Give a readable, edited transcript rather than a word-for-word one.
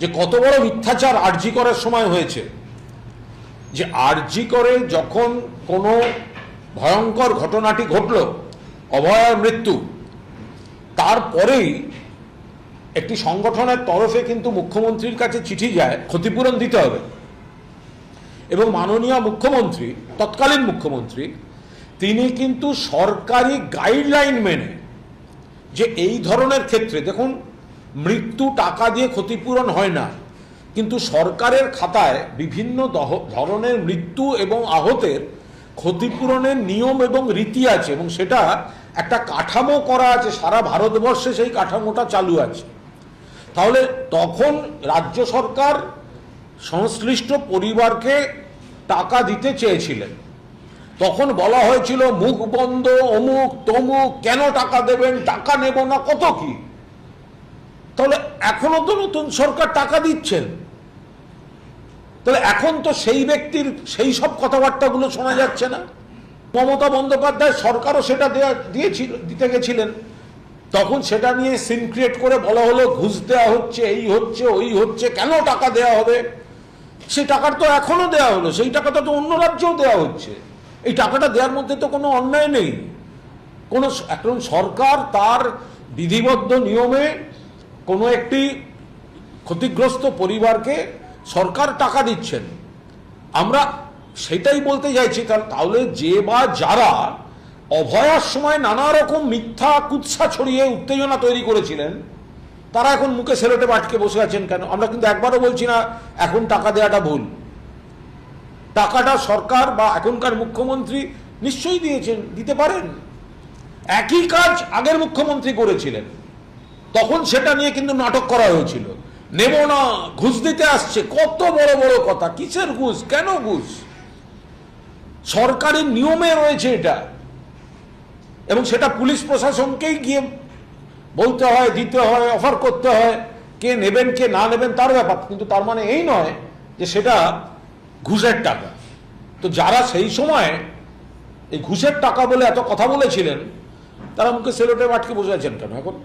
যে কত বড় মিথ্যাচার আরজি করার সময় হয়েছে। যে আরজি করে যখন কোনো ভয়ঙ্কর ঘটনাটি ঘটল, অভয়ার মৃত্যু, তারপরেই একটি সংগঠনের তরফে কিন্তু মুখ্যমন্ত্রীর কাছে চিঠি যায় ক্ষতিপূরণ দিতে হবে, এবং মাননীয় মুখ্যমন্ত্রী, তৎকালীন মুখ্যমন্ত্রী, তিনি কিন্তু সরকারি গাইডলাইন মেনে যে এই ধরনের ক্ষেত্রে, দেখুন, মৃত্যু টাকা দিয়ে ক্ষতিপূরণ হয় না, কিন্তু সরকারের খাতায় বিভিন্ন ধরনের মৃত্যু এবং আহতের ক্ষতিপূরণের নিয়ম এবং রীতি আছে, এবং সেটা একটা কাঠামো করা আছে, সারা ভারতবর্ষে সেই কাঠামোটা চালু আছে। তাহলে তখন রাজ্য সরকার সংশ্লিষ্ট পরিবারকে টাকা দিতে চেয়েছিলেন। তখন বলা হয়েছিল মুখ বন্ধ, অমুক তমুক, কেন টাকা দেবেন, টাকা নেব না, কত কি। তাহলে এখনো তো নতুন সরকার টাকা দিচ্ছেন, তাহলে এখন তো সেই ব্যক্তির সেই সব কথাবার্তাগুলো শোনা যাচ্ছে না। মমতা বন্দ্যোপাধ্যায় সরকারও সেটা দিতে গেছিলেন, তখন সেটা নিয়ে সিন ক্রিয়েট করে বলা হলো ঘুষ দেওয়া হচ্ছে, এই হচ্ছে, ওই হচ্ছে, কেন টাকা দেওয়া হবে। সেই টাকার তো এখনো দেওয়া হলো, সেই টাকাটা তো অন্য রাজ্যেও দেওয়া হচ্ছে। এই টাকাটা দেওয়ার মধ্যে তো কোনো অন্যায় নেই। এখন সরকার তার বিধিবদ্ধ নিয়মে কোনো একটি ক্ষতিগ্রস্ত পরিবারকে সরকার টাকা দিচ্ছেন, আমরা সেটাই বলতে চাইছি। তাহলে যে বা যারা অভয়ার সময় নানা রকম মিথ্যা কুৎসা ছড়িয়ে উত্তেজনা তৈরি করেছিলেন, তারা এখন মুখে সেলোটেপ আটকে বসে আছেন কেন? আমরা কিন্তু একবারও বলছি না এখন টাকা দেওয়াটা ভুল। টাকাটা সরকার বা এখনকার মুখ্যমন্ত্রী নিশ্চয়ই দিয়েছেন, দিতে পারেন। একই কাজ আগের মুখ্যমন্ত্রী করেছিলেন, তখন সেটা নিয়ে কিন্তু নাটক করা হয়েছিল, নেব না, ঘুষ দিতে আসছে, কত বড় বড় কথা। কিসের ঘুষ, কেন ঘুষ? সরকারি নিয়মে রয়েছে এটা, এবং সেটা পুলিশ প্রশাসনকেই গিয়ে বলতে হয়, দিতে হয়, অফার করতে হয়। কে নেবেন কে না নেবেন তার ব্যাপার, কিন্তু তার মানে এই নয় যে সেটা ঘুষের টাকা। তো যারা সেই সময় এই ঘুষের টাকা বলে এত কথা বলেছিলেন, তারা মুখে সেলোটেপ আটকে বসে আছেন কেন এখন?